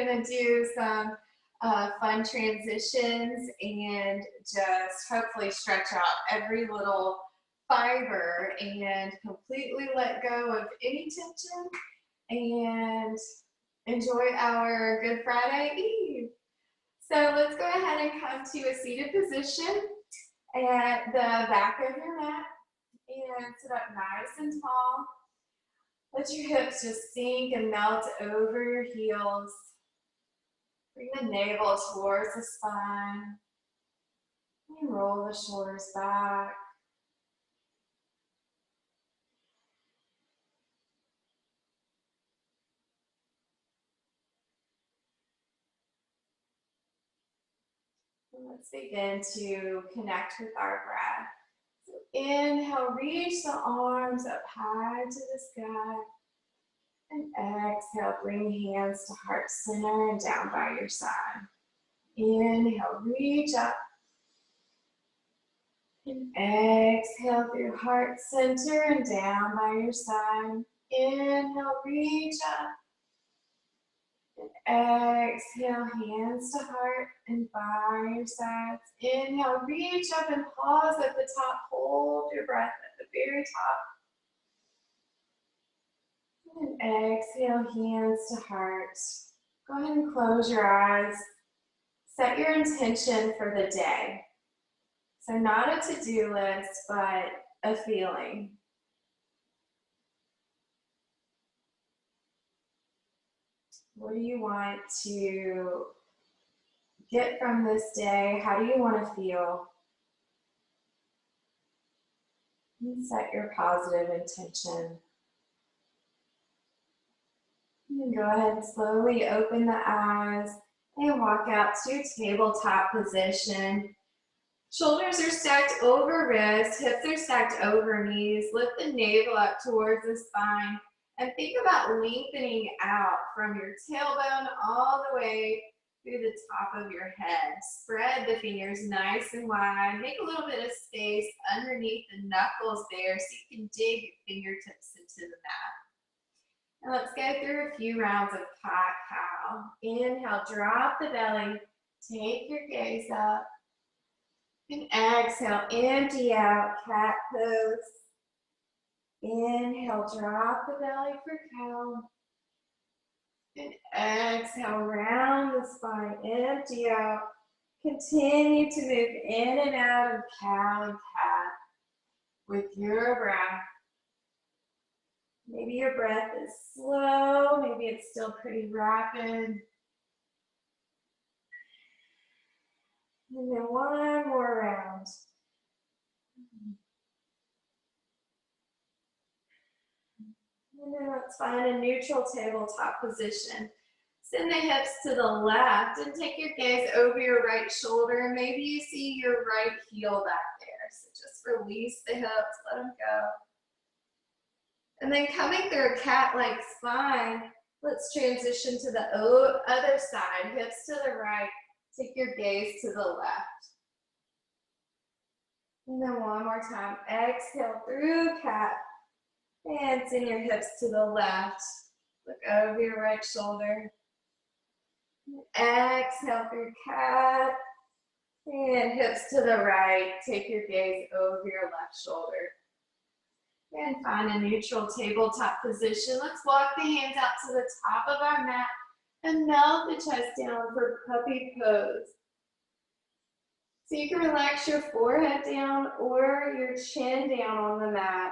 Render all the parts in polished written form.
gonna do some fun transitions and just hopefully stretch out every little fiber and completely let go of any tension and enjoy our Good Friday Eve. So let's go ahead and come to a seated position at the back of your mat and sit up nice and tall. Let your hips just sink and melt over your heels. Bring the navel towards the spine and roll the shoulders back. Let's begin to connect with our breath. So inhale, reach the arms up high to the sky. And exhale, bring hands to heart center and down by your side. Inhale, reach up. And exhale through heart center and down by your side. Inhale, reach up. And exhale, hands to heart and by your sides. Inhale, reach up and pause at the top. Hold your breath at the very top. And exhale, hands to heart. Go ahead and close your eyes. Set your intention for the day. So not a to-do list, but a feeling. What do you want to get from this day? How do you want to feel? And set your positive intention. And go ahead and slowly open the eyes and walk out to tabletop position. Shoulders are stacked over wrists, hips are stacked over knees. Lift the navel up towards the spine and think about lengthening out from your tailbone all the way through the top of your head. Spread the fingers nice and wide. Make a little bit of space underneath the knuckles there so you can dig your fingertips into the mat. And let's go through a few rounds of cat-cow. Inhale, drop the belly, take your gaze up. And exhale, empty out, cat pose. Inhale, drop the belly for cow. And exhale, round the spine, empty out. Continue to move in and out of cow and cat with your breath. Maybe your breath is slow, maybe it's still pretty rapid. And then one more round. And then let's find a neutral tabletop position. Send the hips to the left and take your gaze over your right shoulder. Maybe you see your right heel back there. So just release the hips, let them go. And then coming through a cat-like spine, let's transition to the other side, hips to the right. Take your gaze to the left. And then one more time. Exhale through cat. And send your hips to the left. Look over your right shoulder. Exhale through cat. And hips to the right. Take your gaze over your left shoulder. And find a neutral tabletop position. Let's walk the hands out to the top of our mat. And melt the chest down for puppy pose. So you can relax your forehead down or your chin down on the mat.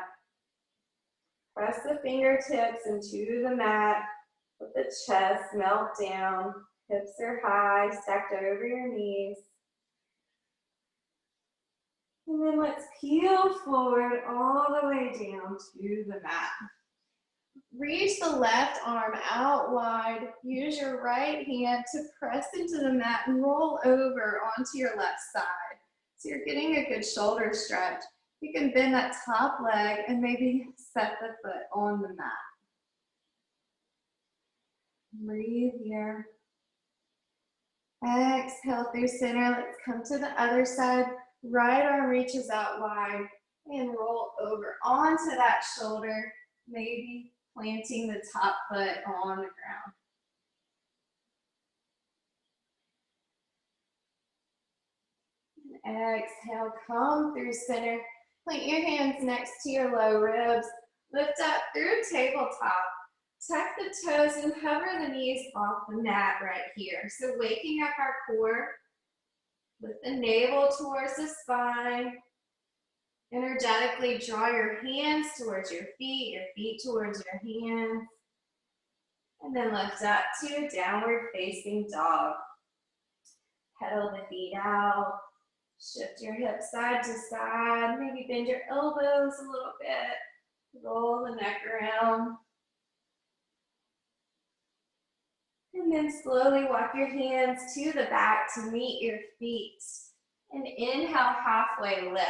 Press the fingertips into the mat. Let the chest melt down. Hips are high, stacked over your knees. And then let's peel forward all the way down to the mat. Reach the left arm out wide. Use your right hand to press into the mat and roll over onto your left side. So you're getting a good shoulder stretch. You can bend that top leg and maybe set the foot on the mat. Breathe here. Exhale through center. Let's come to the other side. Right arm reaches out wide and roll over onto that shoulder. Maybe planting the top foot on the ground. Exhale, come through center. Plant your hands next to your low ribs. Lift up through tabletop. Tuck the toes and hover the knees off the mat right here. So waking up our core. Lift the navel towards the spine. Energetically draw your hands towards your feet towards your hands. And then lift up to downward facing dog. Pedal the feet out. Shift your hips side to side. Maybe bend your elbows a little bit. Roll the neck around. And then slowly walk your hands to the back to meet your feet. And inhale, halfway lift.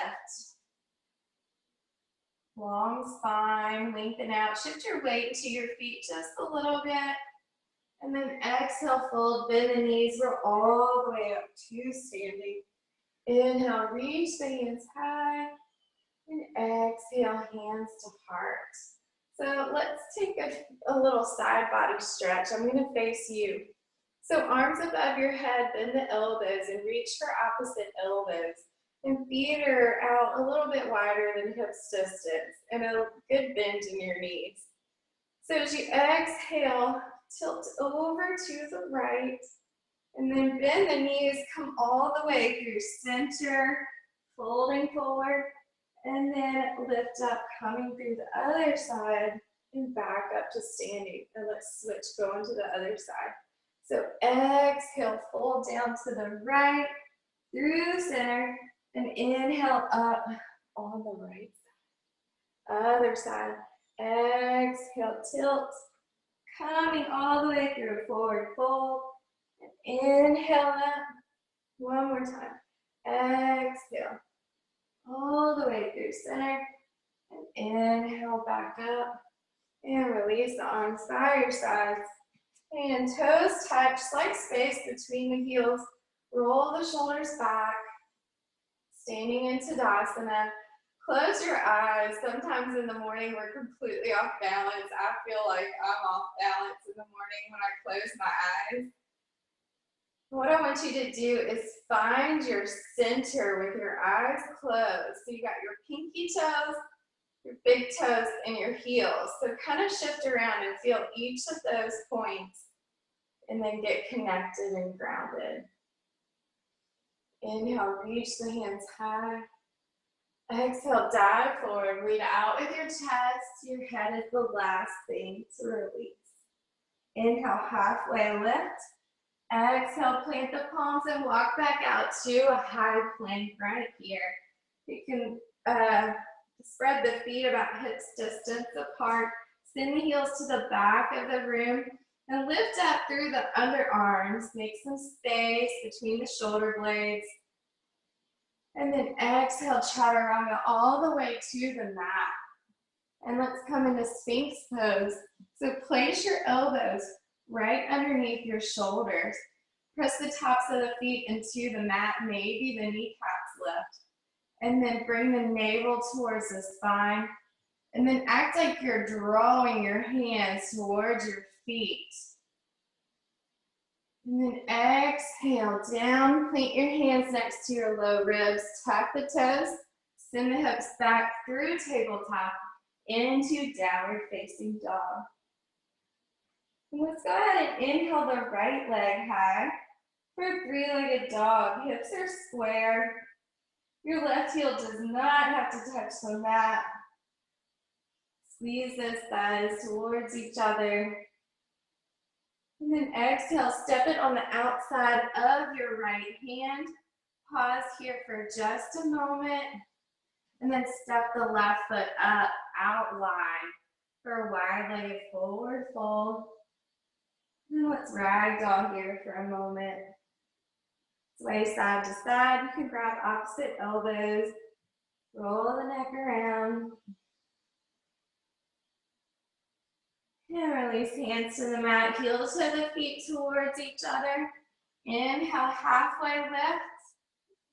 Long spine, lengthen out. Shift your weight to your feet just a little bit. And then exhale, fold, bend the knees. We're all the way up to standing. Inhale, reach the hands high. And exhale, hands to heart. So let's take a little side body stretch. I'm going to face you. So arms above your head, bend the elbows and reach for opposite elbows. And feet are out a little bit wider than hips distance and a good bend in your knees. So as you exhale, tilt over to the right and then bend the knees, come all the way through center, folding forward, and then lift up, coming through the other side and back up to standing. And let's switch, going to the other side. So exhale, fold down to the right, through center, and inhale up on the right side. Other side. Exhale, tilt, coming all the way through, forward fold, and inhale up. One more time. Exhale, all the way through center, and inhale back up, and release the arms by your sides. And toes touch, slight space between the heels. Roll the shoulders back, standing in Tadasana. Close your eyes. Sometimes in the morning we're completely off balance. I feel like I'm off balance in the morning when I close my eyes. What I want you to do is find your center with your eyes closed. So you got your pinky toes, your big toes, and your heels. So kind of shift around and feel each of those points and then get connected and grounded. Inhale, reach the hands high. Exhale, dive forward. Breathe out with your chest. Your head is the last thing to release. Inhale, halfway lift. Exhale, plant the palms and walk back out to a high plank right here. You can spread the feet about hips distance apart. Send the heels to the back of the room and lift up through the underarms. Make some space between the shoulder blades. And then exhale, chaturanga all the way to the mat. And let's come into Sphinx pose. So place your elbows right underneath your shoulders. Press the tops of the feet into the mat, maybe the kneecaps lift. And then bring the navel towards the spine. And then act like you're drawing your hands towards your feet. And then exhale down, plant your hands next to your low ribs, tuck the toes, send the hips back through tabletop into downward facing dog. And let's go ahead and inhale the right leg high for a three-legged dog. Hips are square. Your left heel does not have to touch the mat. Squeeze those thighs towards each other. And then exhale, step it on the outside of your right hand. Pause here for just a moment. And then step the left foot up, out wide for a wide-legged forward fold. And let's ragdoll here for a moment. Sway side to side. You can grab opposite elbows. Roll the neck around. And release hands to the mat. Heels to the feet towards each other. Inhale, halfway lift.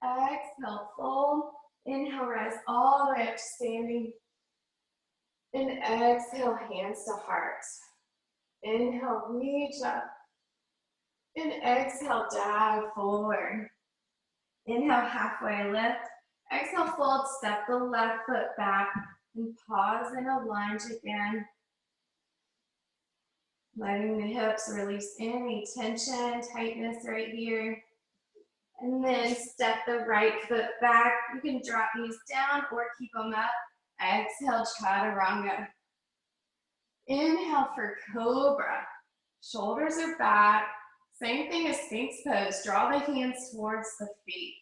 Exhale, fold. Inhale, rise all the way up to standing. And exhale, hands to heart. Inhale, reach up. And exhale, dive forward. Inhale, halfway lift. Exhale, fold, step the left foot back and pause in a lunge again. Letting the hips release any tension, tightness right here. And then step the right foot back. You can drop these down or keep them up. Exhale, chaturanga. Inhale for cobra. Shoulders are back. Same thing as Sphinx pose. Draw the hands towards the feet.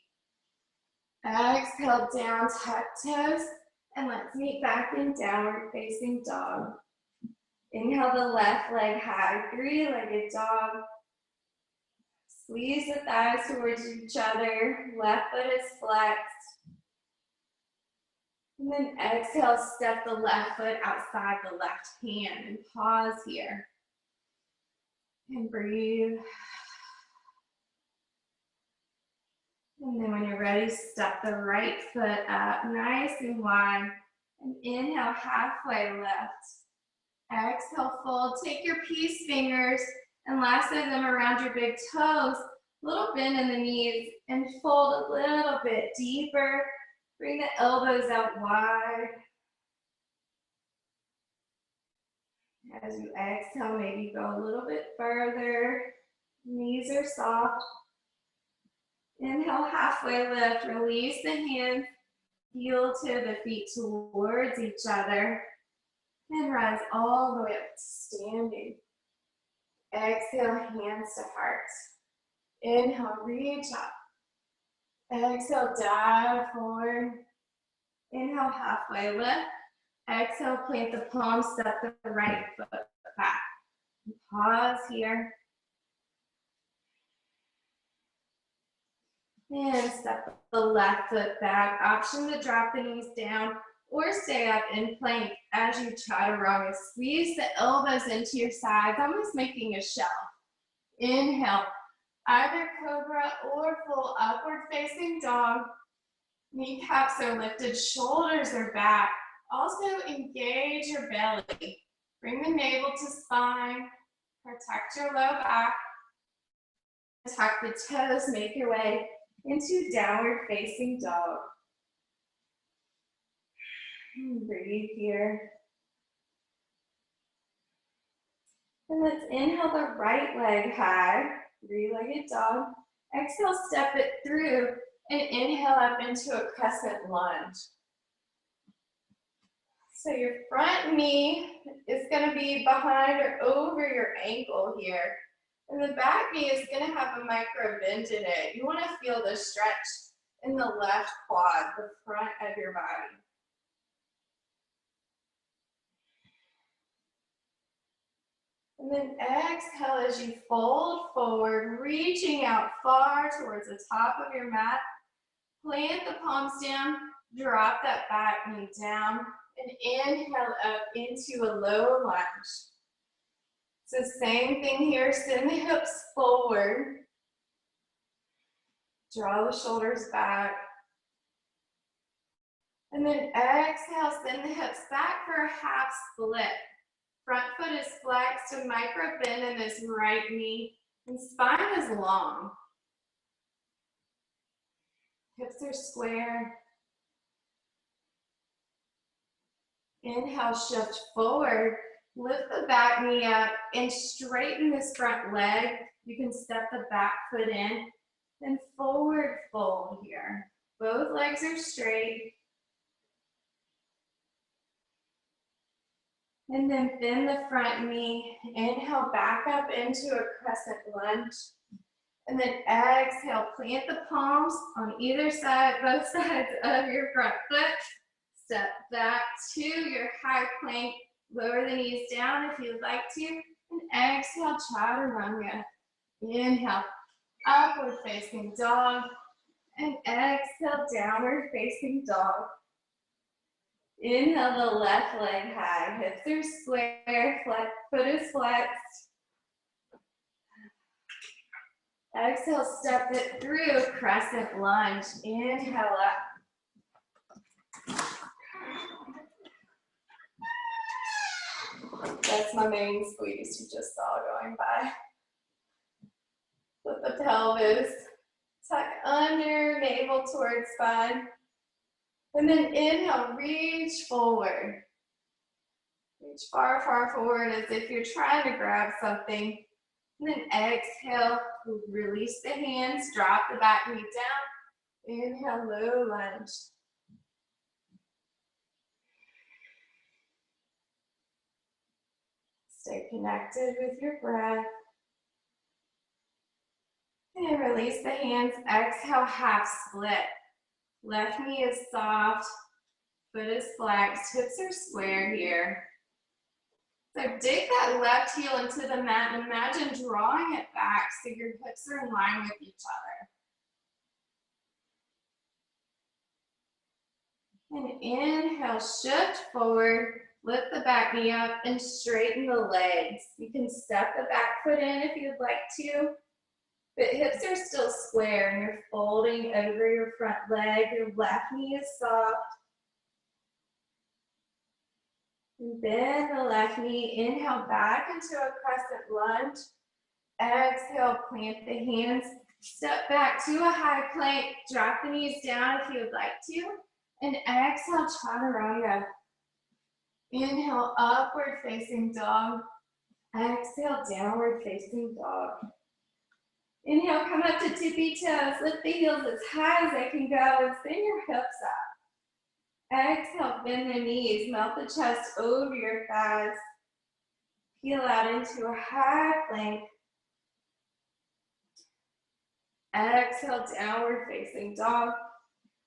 Exhale, down, tuck toes. And let's meet back in downward facing dog. Inhale the left leg high, three-legged dog. Squeeze the thighs towards each other. Left foot is flexed. And then exhale, step the left foot outside the left hand and pause here. And breathe. And then when you're ready, step the right foot up nice and wide. And inhale, halfway lift. Exhale, fold. Take your peace fingers and lasso them around your big toes. Little bend in the knees and fold a little bit deeper. Bring the elbows out wide. As you exhale, maybe go a little bit further. Knees are soft. Inhale, halfway lift. Release the hands. Heel to the feet towards each other. And rise all the way up to standing. Exhale, hands to heart. Inhale, reach up. Exhale, dive forward. Inhale, halfway lift. Exhale, plant the palms, step the right foot back. Pause here. And step the left foot back. Option to drop the knees down or stay up in plank as you chaturanga. Squeeze the elbows into your sides, almost making a shelf. Inhale, either cobra or full upward facing dog. Kneecaps are lifted, shoulders are back. Also engage your belly. Bring the navel to spine. Protect your low back. Tuck the toes, make your way into downward facing dog. Breathe here. And let's inhale the right leg high, three-legged dog. Exhale, step it through and inhale up into a crescent lunge. So your front knee is going to be behind or over your ankle here. And the back knee is going to have a micro bend in it. You want to feel the stretch in the left quad, the front of your body. And then exhale as you fold forward, reaching out far towards the top of your mat. Plant the palms down, drop that back knee down, and inhale up into a low lunge. So same thing here, send the hips forward. Draw the shoulders back. And then exhale, send the hips back for a half split. Front foot is flexed, a micro bend in this right knee, and spine is long. Hips are square. Inhale, shift forward. Lift the back knee up and straighten this front leg. You can step the back foot in. Then forward fold here. Both legs are straight. And then bend the front knee. Inhale, back up into a crescent lunge. And then exhale, plant the palms on either side, both sides of your front foot. Step back to your high plank. Lower the knees down if you'd like to. And exhale, chaturanga. Inhale, upward facing dog. And exhale, downward facing dog. Inhale the left leg high. Hips are square, foot is flexed. Exhale, step it through, crescent lunge. Inhale up. That's my main squeeze you just saw going by. Flip the pelvis, tuck under, navel towards spine. And then inhale, reach forward. Reach far, far forward as if you're trying to grab something. And then exhale, release the hands, drop the back knee down. Inhale, low lunge. Stay connected with your breath. And release the hands, exhale, half split. Left knee is soft, foot is flexed, hips are square here. So dig that left heel into the mat and imagine drawing it back so your hips are in line with each other. And inhale, shift forward, lift the back knee up and straighten the legs. You can step the back foot in if you'd like to, but hips are still square and you're folding over your front leg. Your left knee is soft. Bend the left knee, inhale back into a crescent lunge. Exhale, plant the hands, step back to a high plank, drop the knees down if you would like to, and exhale, chaturanga. Inhale, upward facing dog. Exhale, downward facing dog. Inhale, come up to tippy toes, lift the heels as high as they can go, and spin your hips up. Exhale, bend the knees, melt the chest over your thighs. Peel out into a high plank. Exhale, downward facing dog.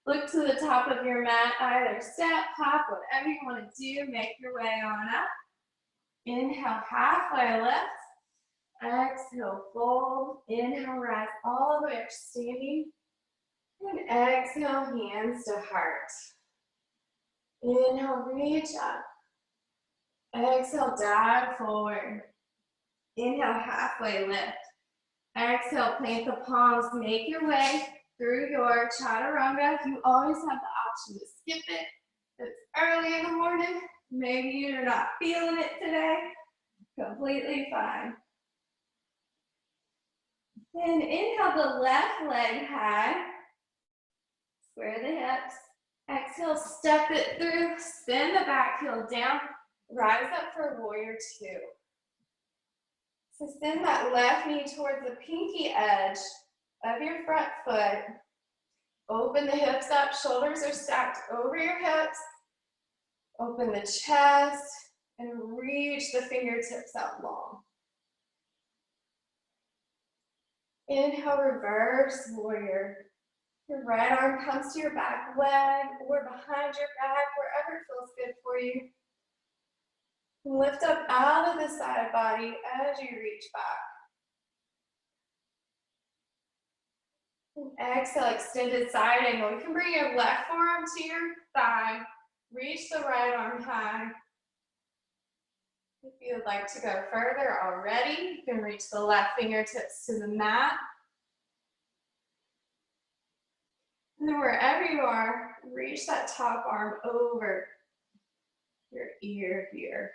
Look to the top of your mat, either step, hop, whatever you want to do, make your way on up. Inhale, halfway lift. Exhale, fold. Inhale, rise all the way up standing. And exhale, hands to heart. Inhale, reach up. Exhale, dive forward. Inhale, halfway lift. Exhale, plant the palms. Make your way through your chaturanga. You always have the option to skip it. It's early in the morning. Maybe you're not feeling it today. Completely fine. And inhale the left leg high. Square the hips. Exhale, step it through. Spin the back heel down. Rise up for warrior two. So send that left knee towards the pinky edge of your front foot. Open the hips up. Shoulders are stacked over your hips. Open the chest and reach the fingertips out long. Inhale, reverse warrior. Your right arm comes to your back leg or behind your back, wherever it feels good for you. Lift up out of the side body as you reach back. And exhale, extended side angle. You can bring your left forearm to your thigh. Reach the right arm high. If you would like to go further already, you can reach the left fingertips to the mat. And then wherever you are, reach that top arm over your ear here.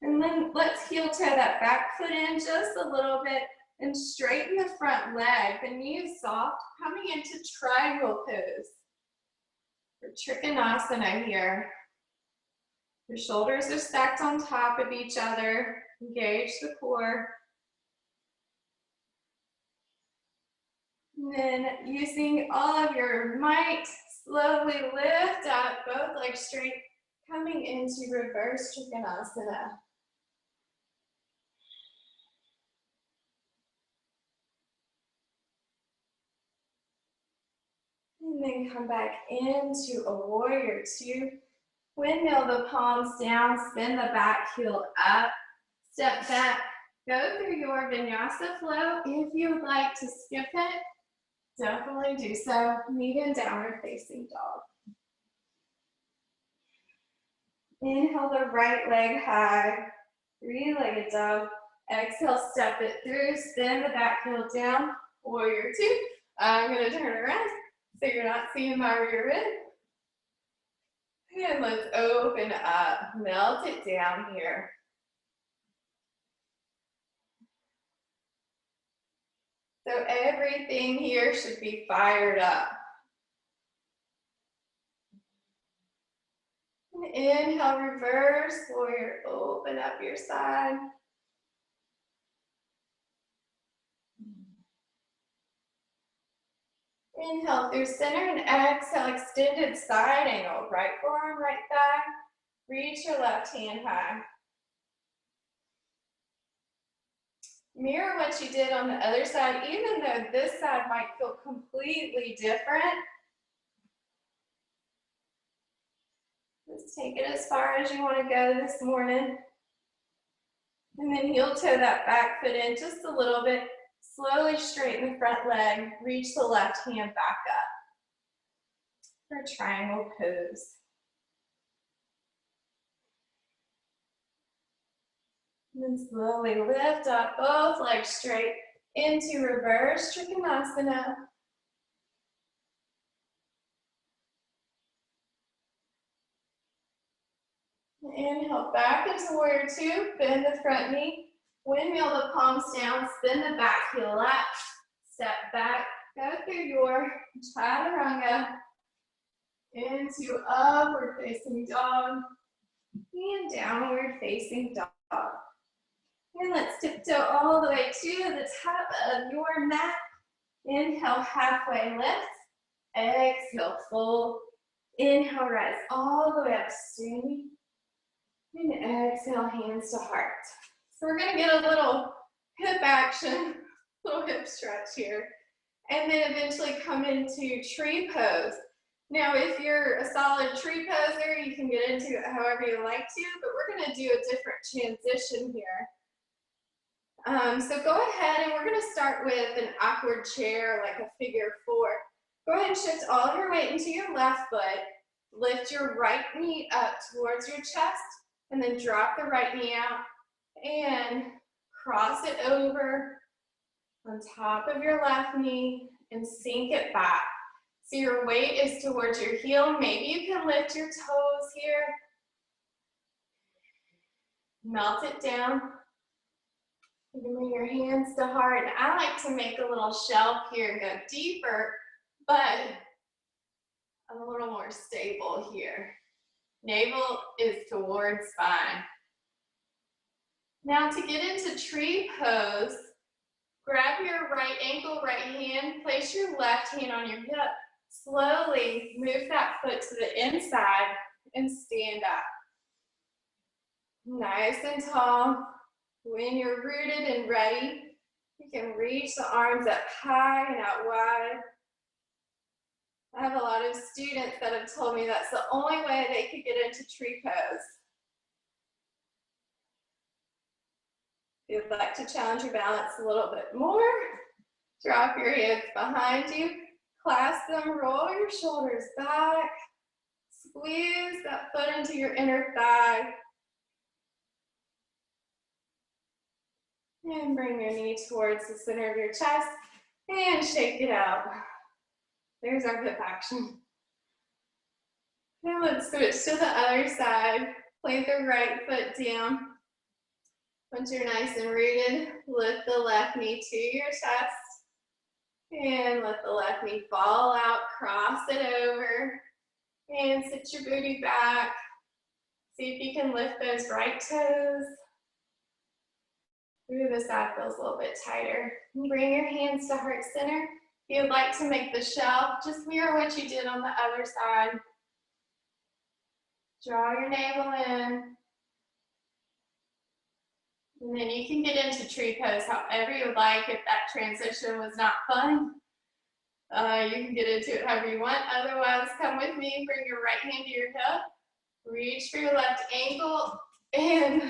And then let's heel toe that back foot in just a little bit and straighten the front leg. The knee is soft, coming into triangle pose. For Trikonasana here. Your shoulders are stacked on top of each other. Engage the core. And then using all of your might, slowly lift up, both legs straight, coming into reverse Trikonasana. And then come back into a warrior two. Windmill the palms down, spin the back heel up, step back, go through your vinyasa flow. If you would like to skip it, definitely do so. Meet in downward facing dog. Inhale the right leg high, three-legged dog. Exhale, step it through, spin the back heel down, warrior two. I'm gonna turn around so you're not seeing my rear rib. And let's open up, melt it down here. So everything here should be fired up. And inhale, reverse warrior, open up your side. Inhale through center and exhale, extended side angle. Right forearm, right thigh. Reach your left hand high. Mirror what you did on the other side, even though this side might feel completely different. Just take it as far as you want to go this morning. And then heel toe that back foot in just a little bit. Slowly straighten the front leg. Reach the left hand back up for a triangle pose. And then slowly lift up both legs straight into reverse Trikonasana. Inhale back into warrior two, bend the front knee, windmill the palms down, spin the back heel up, step back, go through your chaturanga into upward facing dog and downward facing dog. And let's tiptoe all the way to the top of your mat. Inhale, halfway lift. Exhale, fold. Inhale, rise all the way up, standing. And exhale, hands to heart. So we're gonna get a little hip action, little hip stretch here. And then eventually come into tree pose. Now, if you're a solid tree poser, you can get into it however you like to, but we're gonna do a different transition here. So go ahead and we're gonna start with an awkward chair, like a figure four. Go ahead and shift all of your weight into your left foot. Lift your right knee up towards your chest, and then drop the right knee out and cross it over on top of your left knee and sink it back. So your weight is towards your heel. Maybe you can lift your toes here. Melt it down. You can bring your hands to heart. And I like to make a little shelf here and go deeper, but I'm a little more stable here. Navel is towards spine. Now to get into tree pose, grab your right ankle, right hand, place your left hand on your hip. Slowly move that foot to the inside and stand up. Nice and tall. When you're rooted and ready, you can reach the arms up high and out wide. I have a lot of students that have told me that's the only way they could get into tree pose. If you'd like to challenge your balance a little bit more, drop your hips behind you, clasp them, roll your shoulders back, squeeze that foot into your inner thigh. And bring your knee towards the center of your chest and shake it out. There's our hip action. Now let's switch to the other side. Plant the right foot down. Once you're nice and rooted, lift the left knee to your chest. And let the left knee fall out, cross it over. And sit your booty back. See if you can lift those right toes. Ooh, the side feels a little bit tighter. Bring your hands to heart center. If you'd like to make the shelf, just mirror what you did on the other side. Draw your navel in. And then you can get into tree pose however you like. If that transition was not fun, you can get into it however you want. Otherwise, come with me, bring your right hand to your hip. Reach for your left ankle and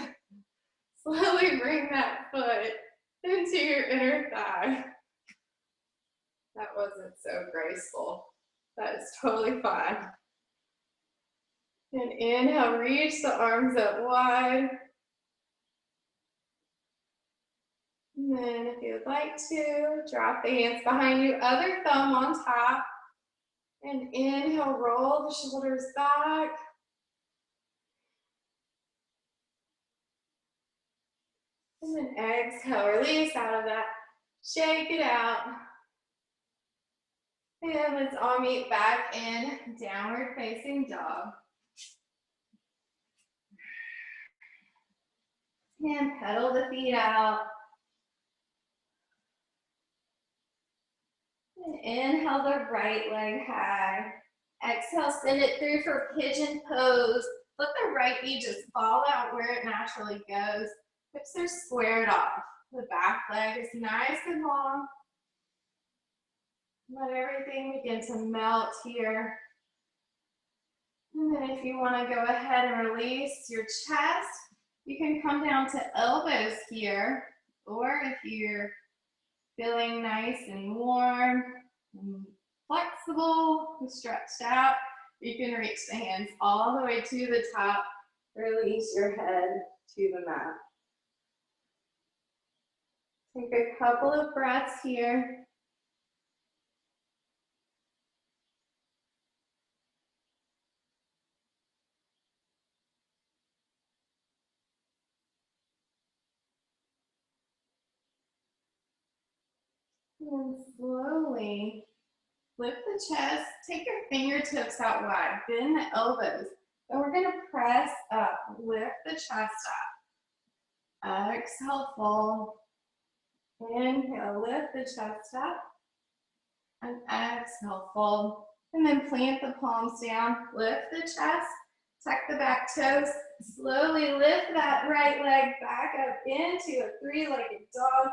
slowly bring that foot into your inner thigh. That wasn't so graceful. That is totally fine. And inhale, reach the arms up wide. And then if you'd like to, drop the hands behind you, other thumb on top. And inhale, roll the shoulders back. And then exhale, release out of that Shake it out. And let's all meet back in downward facing dog. And pedal the feet out. Inhale the right leg high. Exhale, send it through for pigeon pose. Let the right knee just fall out where it naturally goes. Hips are squared off. The back leg is nice and long. Let everything begin to melt here. And then if you want to go ahead and release your chest, you can come down to elbows here. Or if you're feeling nice and warm and flexible and stretched out, you can reach the hands all the way to the top. Release your head to the mat. Take a couple of breaths here. And slowly lift the chest, take your fingertips out wide, bend the elbows, and we're gonna press up, lift the chest up. Exhale, fold. Inhale, lift the chest up. And exhale, fold. And then plant the palms down, lift the chest, tuck the back toes, slowly lift that right leg back up into a three-legged dog.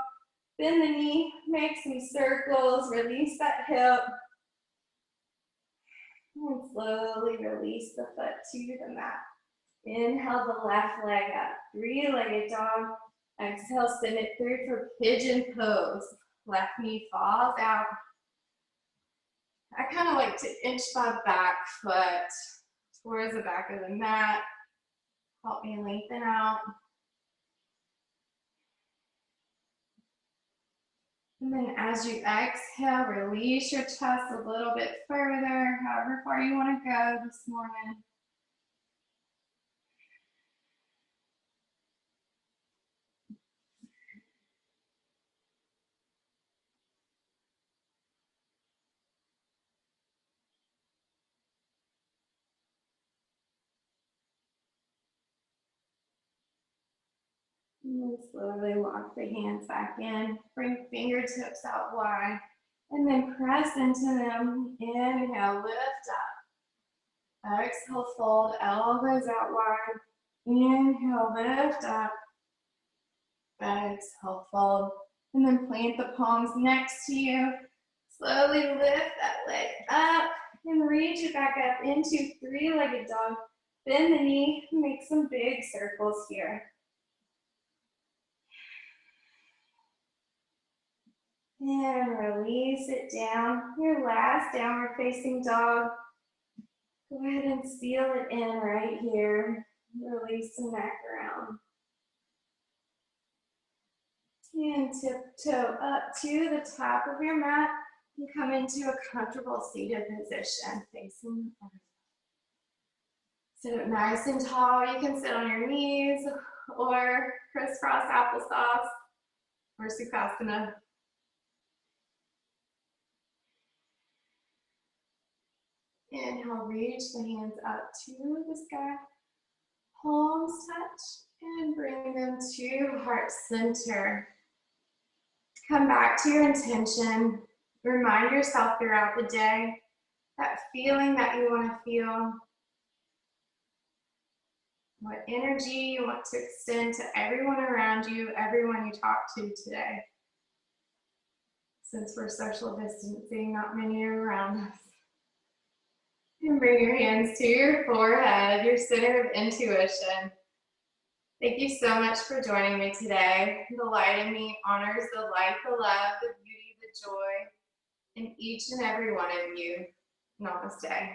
Bend the knee, make some circles, release that hip. And slowly release the foot to the mat. Inhale the left leg up, three-legged dog. Exhale, send it through for pigeon pose. Left knee falls out. I kind of like to inch my back foot towards the back of the mat. Help me lengthen out. And then as you exhale, release your chest a little bit further, however far you want to go this morning. And then slowly walk the hands back in. Bring fingertips out wide. And then press into them. Inhale, lift up. Exhale, fold, elbows out wide. Inhale, lift up. Exhale, fold. And then plant the palms next to you. Slowly lift that leg up. And reach it back up into three-legged dog. Bend the knee. Make some big circles here. And release it down. Your last downward facing dog. Go ahead and seal it in right here. Release the neck around. And tiptoe up to the top of your mat and come into a comfortable seated position facing the earth. Sit up nice and tall. You can sit on your knees or crisscross applesauce or Sukhasana. Inhale, reach the hands up to the sky. Palms touch and bring them to heart center. Come back to your intention. Remind yourself throughout the day that feeling that you want to feel. What energy you want to extend to everyone around you, everyone you talk to today. Since we're social distancing, not many are around us. And bring your hands to your forehead, your center of intuition. Thank you so much for joining me today. The light in me honors the light, the love, the beauty, the joy in each and every one of you. Namaste.